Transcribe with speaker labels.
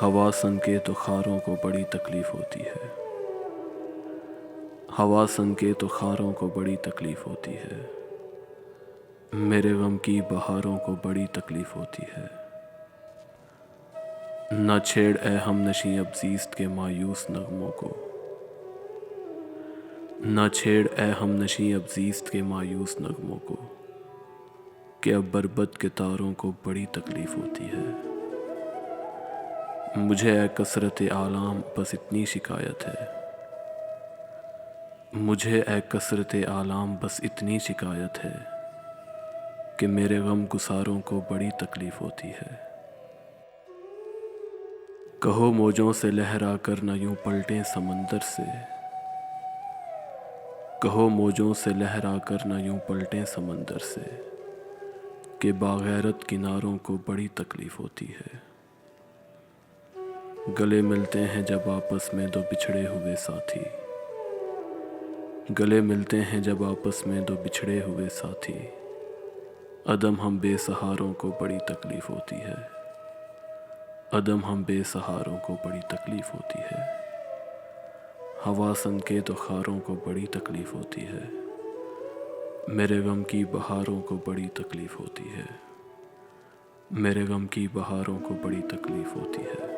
Speaker 1: हवा सनके तो खारों को बड़ी तकलीफ होती है। हवा सनके तो खारों को बड़ी तकलीफ होती है। मेरे गम की बहारों को बड़ी तकलीफ होती है। न छेड़ ए हम नशी अबजीस्त के मायूस नगमों को। न छेड़ ए हम नशी अबजीस्त के मायूस नगमों को, कि अब बरबत के तारों को बड़ी तकलीफ होती है। मुझे ए कसरत आलाम बस इतनी शिकायत है। मुझे ए कसरत आलाम बस इतनी शिकायत है कि मेरे गम गुसारों को बड़ी तकलीफ होती है। कहो मौजों से लहरा कर न यूं पलटें समंदर से। कहो मौजों से लहरा कर न यूं पलटें समंदर से, कि बागैरत किनारों को बड़ी तकलीफ होती है। गले मिलते हैं जब आपस में दो बिछड़े हुए साथी। गले मिलते हैं जब आपस में दो बिछड़े हुए साथी, अदम हम बेसहारों को बड़ी तकलीफ होती है। अदम हम बेसहारों को बड़ी तकलीफ होती है। हवा सनके तो खारों को बड़ी तकलीफ होती है। मेरे गम की बहारों को बड़ी तकलीफ होती है। मेरे गम की बहारों को बड़ी तकलीफ होती है।